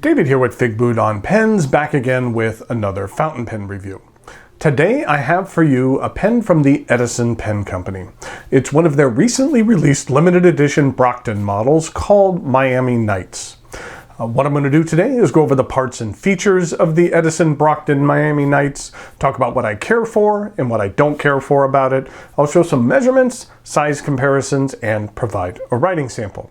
David here with Figboot on Pens, back again with another fountain pen review. Today I have for you a pen from the Edison Pen Company. It's one of their recently released limited edition Brockton models called Miami Nights. What I'm going to do today is go over the parts and features of the Edison Brockton Miami Nights, talk about what I care for and what I don't care for about it. I'll show some measurements, size comparisons, and provide a writing sample.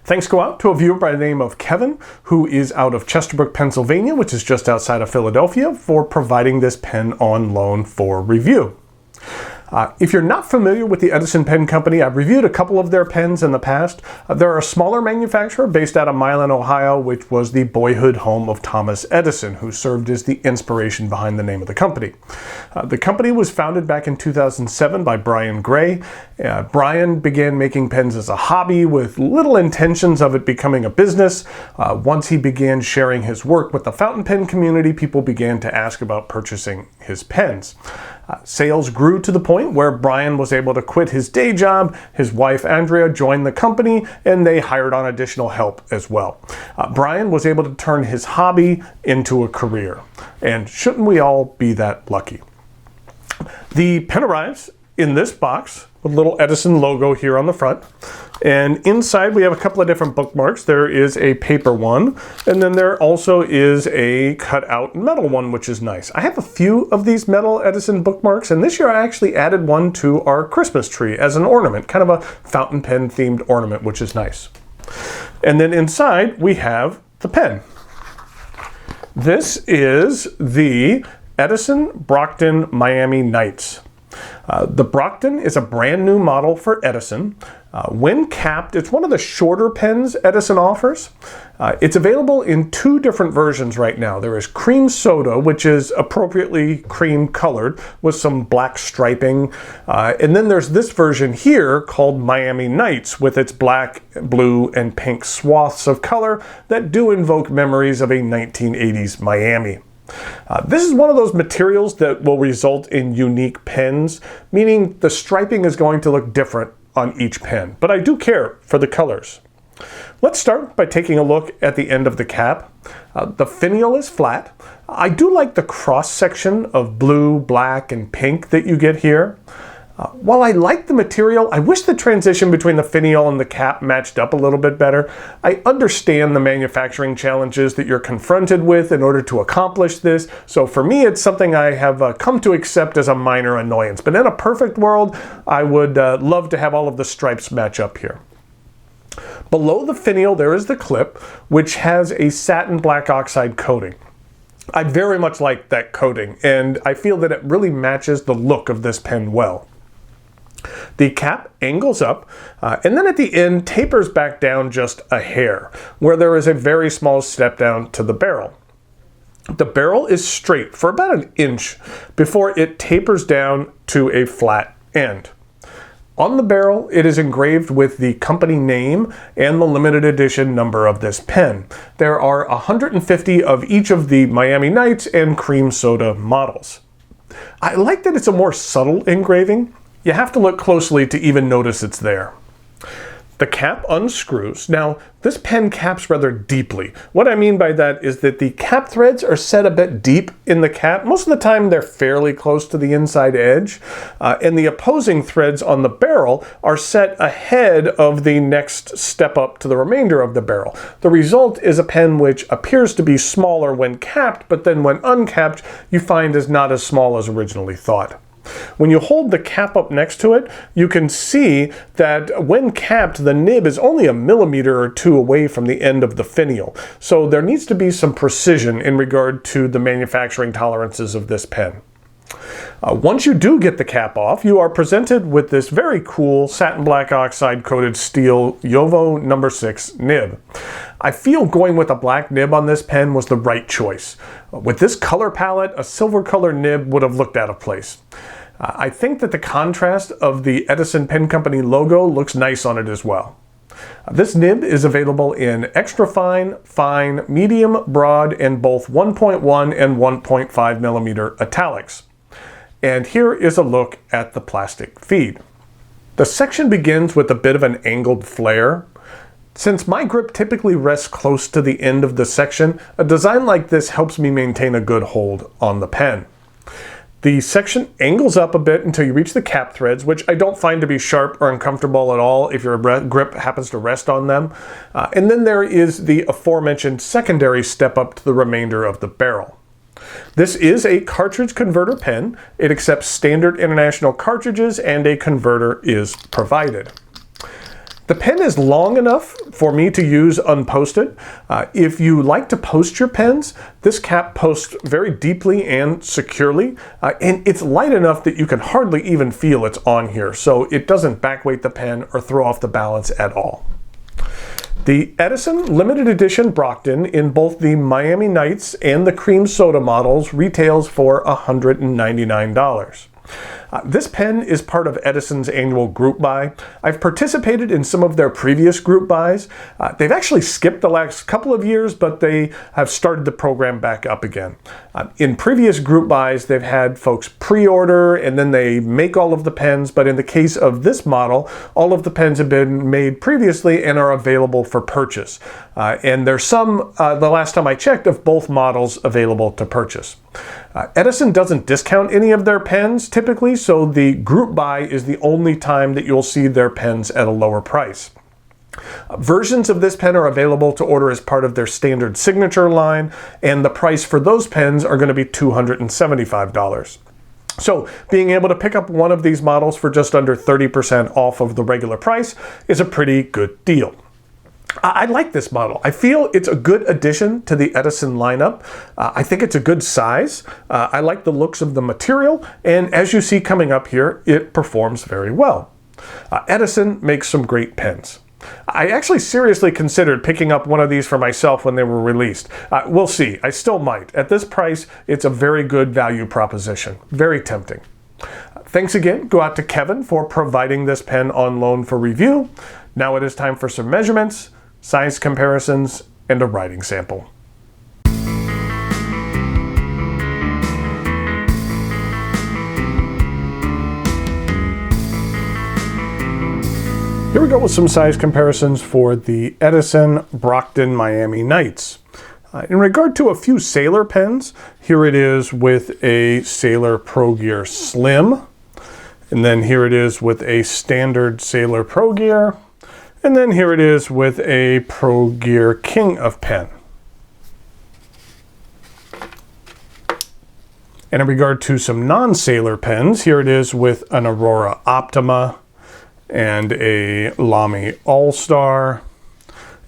Thanks go out to a viewer by the name of Kevin, who is out of Chesterbrook, Pennsylvania, which is just outside of Philadelphia, for providing this pen on loan for review. If you're not familiar with the Edison Pen Company, I've reviewed a couple of their pens in the past. They're a smaller manufacturer based out of Milan, Ohio, which was the boyhood home of Thomas Edison, who served as the inspiration behind the name of the company. The company was founded back in 2007 by Brian Gray. Brian began making pens as a hobby with little intentions of it becoming a business. Once he began sharing his work with the fountain pen community, people began to ask about purchasing his pens. Sales grew to the point where Brian was able to quit his day job. His wife Andrea joined the company and they hired on additional help as well. Brian was able to turn his hobby into a career. And shouldn't we all be that lucky? The pen arrives in this box with a little Edison logo here on the front. And inside we have a couple of different bookmarks. There is a paper one, and then there also is a cutout metal one, which is nice. I have a few of these metal Edison bookmarks, and this year I actually added one to our Christmas tree as an ornament, kind of a fountain pen themed ornament, which is nice. And then inside we have the pen. This is the Edison Brockton Miami Nights. The Brockton is a brand new model for Edison. When capped, it's one of the shorter pens Edison offers. It's available in two different versions right now. There is cream soda, which is appropriately cream colored with some black striping. And then there's this version here called Miami Nights with its black, blue, and pink swaths of color that do invoke memories of a 1980s Miami. This is one of those materials that will result in unique pens, meaning the striping is going to look different on each pen, but I do care for the colors. Let's start by taking a look at the end of the cap. The finial is flat. I do like the cross section of blue, black, and pink that you get here. While I like the material, I wish the transition between the finial and the cap matched up a little bit better. I understand the manufacturing challenges that you're confronted with in order to accomplish this, so for me it's something I have come to accept as a minor annoyance. But in a perfect world, I would love to have all of the stripes match up here. Below the finial there is the clip, which has a satin black oxide coating. I very much like that coating, and I feel that it really matches the look of this pen well. The cap angles up, and then at the end tapers back down just a hair, where there is a very small step down to the barrel. The barrel is straight for about an inch before it tapers down to a flat end. On the barrel, it is engraved with the company name and the limited edition number of this pen. There are 150 of each of the Miami Nights and cream soda models. I like that it's a more subtle engraving. You have to look closely to even notice it's there. The cap unscrews. Now, this pen caps rather deeply. What I mean by that is that the cap threads are set a bit deep in the cap. Most of the time they're fairly close to the inside edge, and the opposing threads on the barrel are set ahead of the next step up to the remainder of the barrel. The result is a pen which appears to be smaller when capped, but then when uncapped, you find is not as small as originally thought. When you hold the cap up next to it, you can see that when capped, the nib is only a millimeter or two away from the end of the finial. So there needs to be some precision in regard to the manufacturing tolerances of this pen. Once you do get the cap off, you are presented with this very cool satin black oxide coated steel Jowo No. 6 nib. I feel going with a black nib on this pen was the right choice. With this color palette, a silver color nib would have looked out of place. I think that the contrast of the Edison Pen Company logo looks nice on it as well. This nib is available in extra fine, fine, medium, broad, and both 1.1 and 1.5 millimeter italics. And here is a look at the plastic feed. The section begins with a bit of an angled flare. Since my grip typically rests close to the end of the section, a design like this helps me maintain a good hold on the pen. The section angles up a bit until you reach the cap threads, which I don't find to be sharp or uncomfortable at all if your grip happens to rest on them. And then there is the aforementioned secondary step up to the remainder of the barrel. This is a cartridge converter pen. It accepts standard international cartridges and a converter is provided. The pen is long enough for me to use unposted. If you like to post your pens, this cap posts very deeply and securely, and it's light enough that you can hardly even feel it's on here, so it doesn't backweight the pen or throw off the balance at all. The Edison limited edition Brockton in both the Miami Nights and the cream soda models retails for $199. This pen is part of Edison's annual group buy. I've participated in some of their previous group buys. They've actually skipped the last couple of years, but they have started the program back up again. In previous group buys, they've had folks pre-order and then they make all of the pens, but in the case of this model, all of the pens have been made previously and are available for purchase. And there's some, the last time I checked, of both models available to purchase. Edison doesn't discount any of their pens typically, so the group buy is the only time that you'll see their pens at a lower price. Versions of this pen are available to order as part of their standard signature line, and the price for those pens are going to be $275. So being able to pick up one of these models for just under 30% off of the regular price is a pretty good deal. I like this model. I feel it's a good addition to the Edison lineup. I think it's a good size. I like the looks of the material, and as you see coming up here, it performs very well. Edison makes some great pens. I actually seriously considered picking up one of these for myself when they were released. We'll see. I still might. At this price, it's a very good value proposition. Very tempting. Thanks again. Go out to Kevin for providing this pen on loan for review. Now it is time for some measurements, size comparisons, and a writing sample. Here we go with some size comparisons for the Edison Brockton Miami Nights. In regard to a few Sailor pens, here it is with a Sailor Pro Gear Slim, and then here it is with a standard Sailor Pro Gear, and then here it is with a Pro Gear King of Pen. And in regard to some non-Sailor pens, here it is with an Aurora Optima and a Lamy All-Star,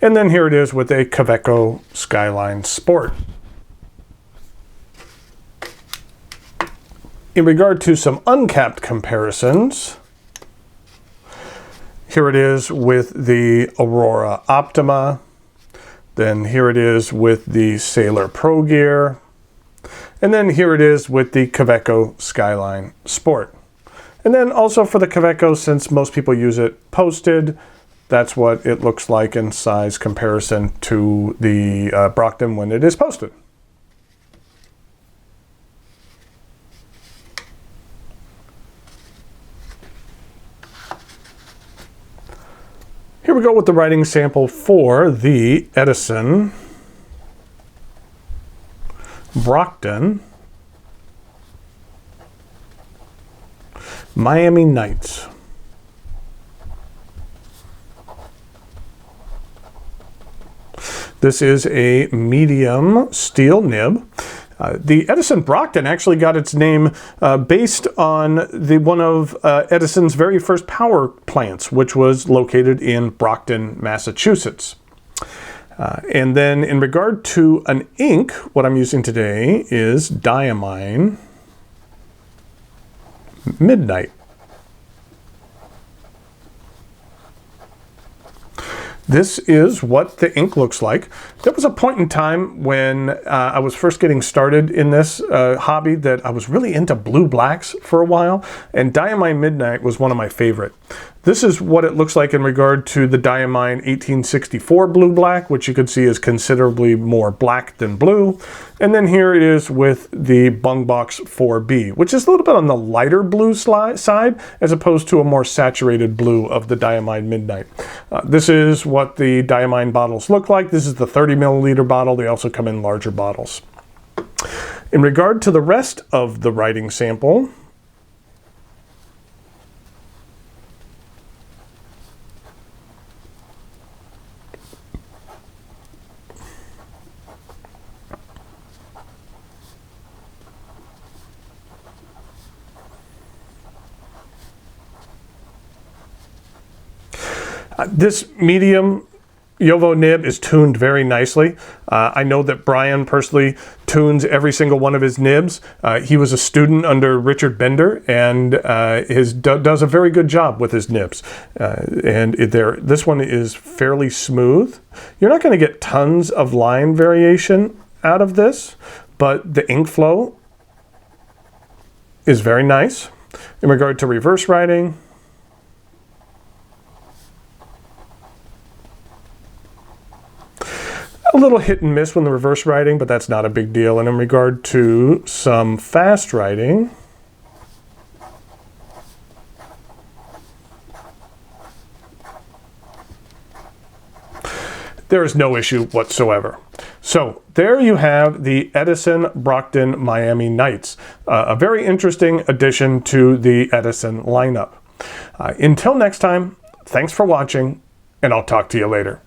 and then here it is with a Kaweco Skyline Sport. In regard to some uncapped comparisons, here it is with the Aurora Optima, then here it is with the Sailor Pro Gear, and then here it is with the Kaweco Skyline Sport. And then also for the Kaweco, since most people use it posted, that's what it looks like in size comparison to the Brockton when it is posted. Here we go with the writing sample for the Edison Brockton Miami Nights. This is a medium steel nib. The Edison Brockton actually got its name based on one of Edison's very first power plants, which was located in Brockton, Massachusetts. And then in regard to an ink, what I'm using today is Diamine Midnight. This is what the ink looks like. There was a point in time when I was first getting started in this hobby that I was really into blue blacks for a while, and Diamine Midnight was one of my favorite. This is what it looks like in regard to the Diamine 1864 blue black, which you can see is considerably more black than blue. And then here it is with the Bungbox 4B, which is a little bit on the lighter blue side as opposed to a more saturated blue of the Diamine Midnight. This is what the Diamine bottles look like. This is the 30 milliliter bottle. They also come in larger bottles. In regard to the rest of the writing sample, this medium Jowo nib is tuned very nicely. I know that Brian personally tunes every single one of his nibs. He was a student under Richard Bender and does a very good job with his nibs. This one is fairly smooth. You're not going to get tons of line variation out of this, but the ink flow is very nice. In regard to reverse writing, a little hit and miss when the reverse writing, but that's not a big deal. And in regard to some fast writing, there is no issue whatsoever. So there you have the Edison Brockton Miami Nights, a very interesting addition to the Edison lineup. Until next time, thanks for watching, and I'll talk to you later.